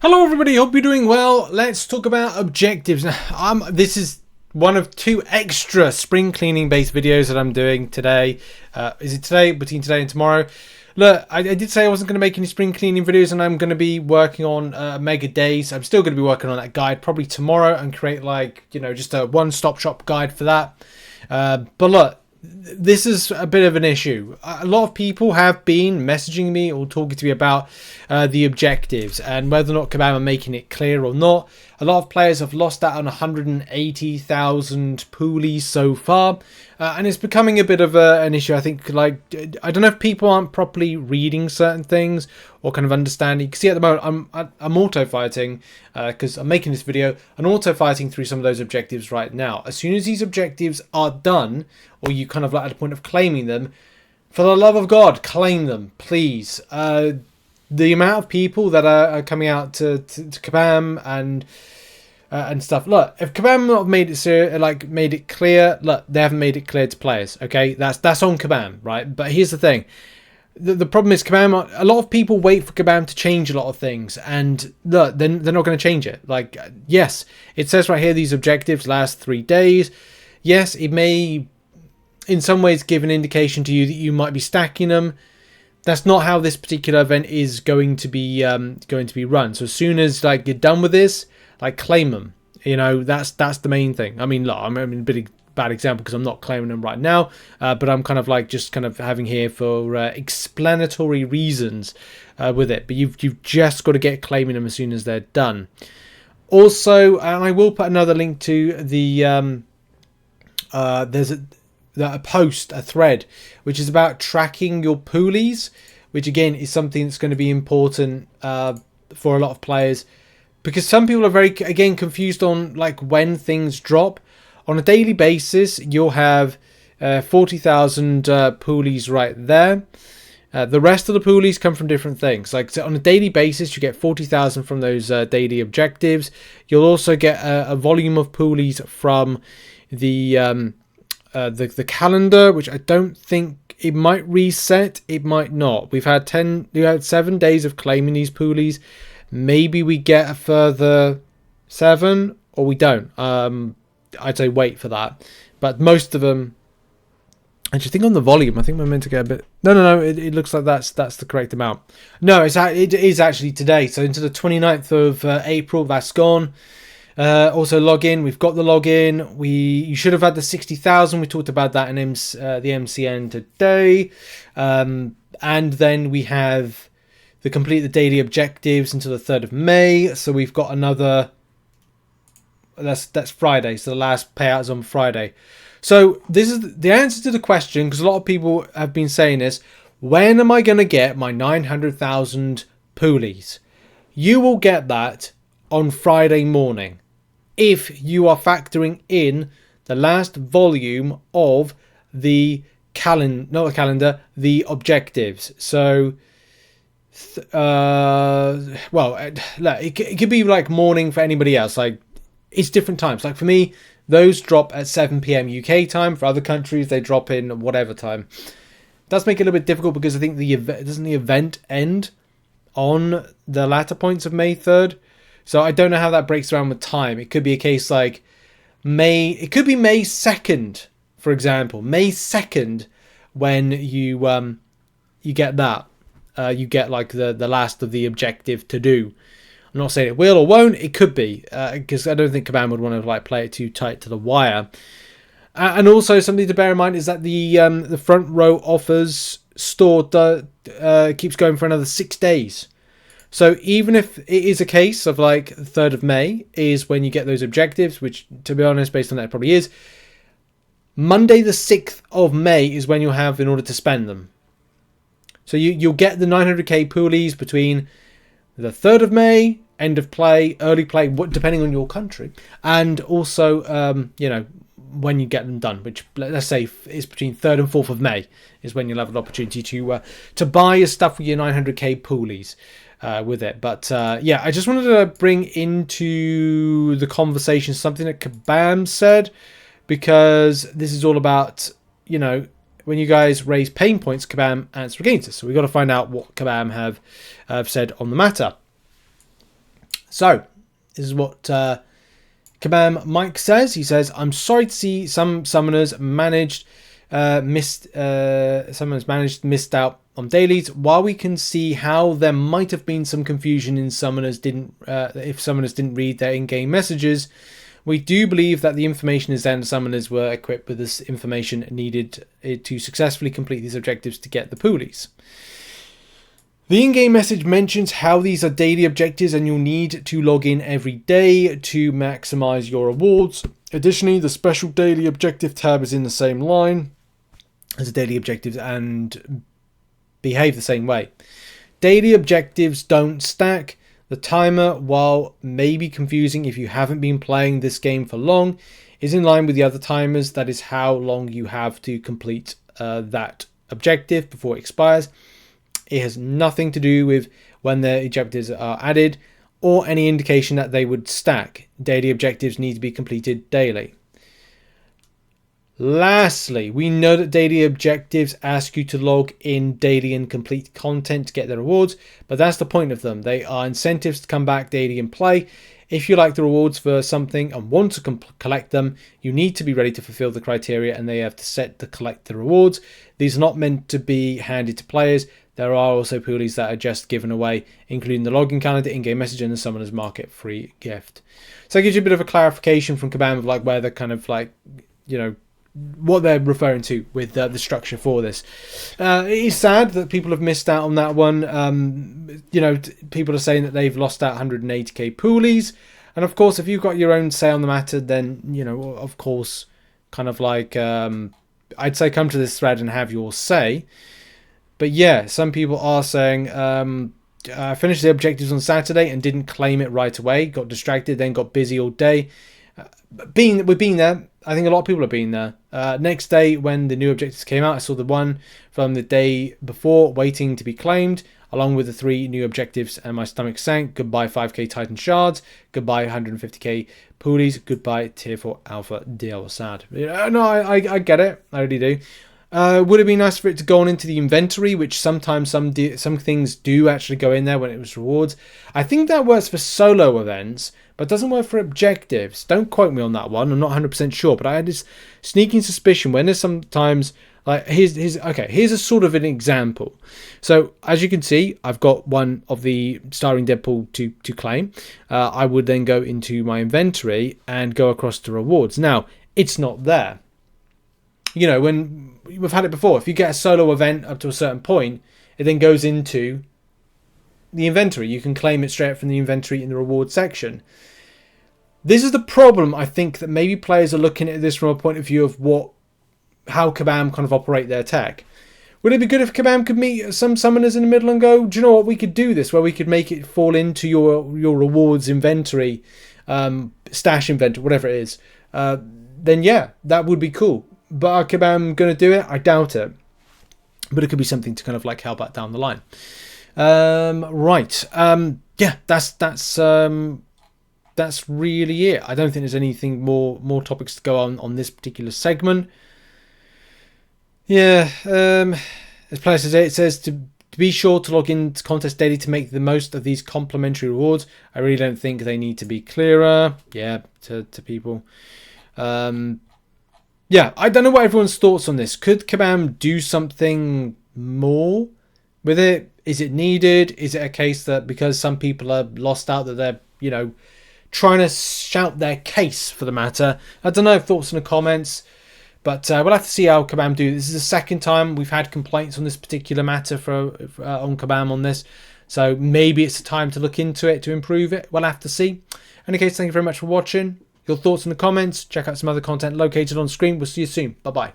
Hello everybody, hope you're doing well. Let's talk about objectives. Now, this is one of two extra spring cleaning based videos that I'm doing today. Is it today? Between today and tomorrow. Look, I did say I wasn't going to make any spring cleaning videos, and I'm going to be working on Mega Days. I'm still going to be working on that guide probably tomorrow and create just a one-stop shop guide for that. But look, this is a bit of an issue. A lot of people have been messaging me or talking to me about the objectives and whether or not Kabam are making it clear or not. A lot of players have lost out on 180,000 Poolies so far, and it's becoming a bit of an issue. I think, I don't know if people aren't properly reading certain things or kind of understanding. You can see at the moment I'm auto fighting because I'm making this video. I'm auto fighting through some of those objectives right now. As soon as these objectives are done, or you kind of at the point of claiming them, for the love of God, claim them, please. The amount of people that are coming out to Kabam and stuff. Look, if Kabam have made it clear, look, they haven't made it clear to players. Okay, that's on Kabam, right? But here's the thing: the problem is Kabam. A lot of people wait for Kabam to change a lot of things, and look, they're not going to change it. Like, yes, it says right here these objectives last 3 days. Yes, it may, in some ways, give an indication to you that you might be stacking them. That's not how this particular event is going to be run. So as soon as you're done with this, claim them. You know, that's the main thing. I mean, look, I'm in a bit of a bad example because I'm not claiming them right now, but I'm kind of just having here for explanatory reasons with it. But you've just got to get claiming them as soon as they're done. Also, and I will put another link to the there's a post, a thread, which is about tracking your Poolies, which again is something that's going to be important for a lot of players, because some people are very, again, confused on when things drop. On a daily basis, you'll have 40,000 Poolies right there. The rest of the Poolies come from different things. So on a daily basis, you get 40,000 from those daily objectives. You'll also get a volume of Poolies from the calendar, which I don't think, it might reset, it might not. We had 7 days of claiming these Poolies. Maybe we get a further 7, or we don't. I'd say wait for that. But most of them, actually, I think on the volume, I think we're meant to get a bit. No. It looks like that's the correct amount. No, it is actually today. So into the 29th of April, that's gone. Also login, we've got the login. You should have had the 60,000. We talked about that in the MCN today. And then we have the complete the daily objectives until the 3rd of May. So we've got another. That's Friday. So the last payout is on Friday. So this is the answer to the question, because a lot of people have been saying this. When am I going to get my 900,000 Poolies? You will get that on Friday morning, if you are factoring in the last volume of the the objectives. So, it could be morning for anybody else. It's different times. For me, those drop at 7 p.m. UK time. For other countries, they drop in whatever time. It does make it a little bit difficult because I think doesn't the event end on the latter points of May 3rd? So I don't know how that breaks around with time. It could be a case May. It could be May 2nd, for example. May 2nd, when you get that. You get the last of the objective to do. I'm not saying it will or won't. It could be, because I don't think Kabam would want to play it too tight to the wire. And also something to bear in mind is that the front row offers store keeps going for another 6 days. So even if it is a case of the 3rd of May is when you get those objectives, which, to be honest, based on that, it probably is, Monday the 6th of May is when you'll have in order to spend them. So you'll get the 900k Poolies between the 3rd of May, end of play, early play, depending on your country, and also, when you get them done, which let's say is between 3rd and 4th of May is when you'll have an opportunity to buy your stuff with your 900k Poolies. With it, but I just wanted to bring into the conversation something that Kabam said, because this is all about, when you guys raise pain points, Kabam answer against us. So we've got to find out what Kabam have said on the matter. So this is what Kabam Mike says. He says, "I'm sorry to see some summoners missed out on dailies. While we can see how there might have been some confusion in if summoners didn't read their in-game messages, we do believe that the information is there and summoners were equipped with this information needed to successfully complete these objectives to get the Poolies. The in-game message mentions how these are daily objectives and you'll need to log in every day to maximize your rewards. Additionally, the special daily objective tab is in the same line as the daily objectives and behave the same way. Daily objectives don't stack. The timer, while maybe confusing if you haven't been playing this game for long, is in line with the other timers. That is how long you have to complete that objective before it expires. It has nothing to do with when the objectives are added or any indication that they would stack. Daily objectives need to be completed daily. Lastly, we know that daily objectives ask you to log in daily and complete content to get the rewards, but that's the point of them. They are incentives to come back daily and play. If you like the rewards for something and want to collect them, you need to be ready to fulfill the criteria and they have to set to collect the rewards. These are not meant to be handed to players. There are also Poolies that are just given away, including the login calendar, in-game message, and the Summoner's Market free gift. So it gives you a bit of a clarification from Kabam of like where they're kind of like, you know, what they're referring to with the structure for this. It is sad that people have missed out on that one. You know, people are saying that they've lost out 180k Poolies. And of course, if you've got your own say on the matter, then, you know, of course, kind of like, I'd say come to this thread and have your say. But yeah, some people are saying, I finished the objectives on Saturday and didn't claim it right away. Got distracted, then got busy all day. We've been there. I think a lot of people have been there. Next day, when the new objectives came out, I saw the one from the day before waiting to be claimed, along with the 3 new objectives, and my stomach sank. Goodbye 5k Titan Shards. Goodbye 150k Poolies. Goodbye Tier 4 Alpha Deal. Sad. No, I get it. I really do. Would it be nice for it to go on into the inventory, which sometimes some things do actually go in there when it was rewards. I think that works for solo events, but doesn't work for objectives. Don't quote me on that one. I'm not 100% sure, but I had this sneaking suspicion when there's sometimes like here's a sort of an example. So as you can see, I've got one of the starring Deadpool to claim. I would then go into my inventory and go across to rewards. Now it's not there. You know, when we've had it before, if you get a solo event up to a certain point, it then goes into the inventory. You can claim it straight from the inventory in the reward section. This is the problem, I think, that maybe players are looking at this from a point of view of how Kabam kind of operate their tech. Would it be good if Kabam could meet some summoners in the middle and go, do you know what, we could do this, where we could make it fall into your rewards inventory, stash inventory, whatever it is. Then yeah, that would be cool. But are Kabam going to do it? I doubt it. But it could be something to kind of like help out down the line. Right. Yeah, that's really it. I don't think there's anything more topics to go on this particular segment. Yeah. As Player says, it says to be sure to log in to contest daily to make the most of these complimentary rewards. I really don't think they need to be clearer. Yeah, to people. Yeah, I don't know what everyone's thoughts on this. Could Kabam do something more with it? Is it needed? Is it a case that because some people are lost out that they're, you know, trying to shout their case for the matter? I don't know. Thoughts in the comments. But we'll have to see how Kabam do. This is the second time we've had complaints on this particular matter on Kabam on this. So maybe it's a time to look into it to improve it. We'll have to see. In any case, thank you very much for watching. Your thoughts in the comments. Check out some other content located on screen. We'll see you soon. Bye-bye.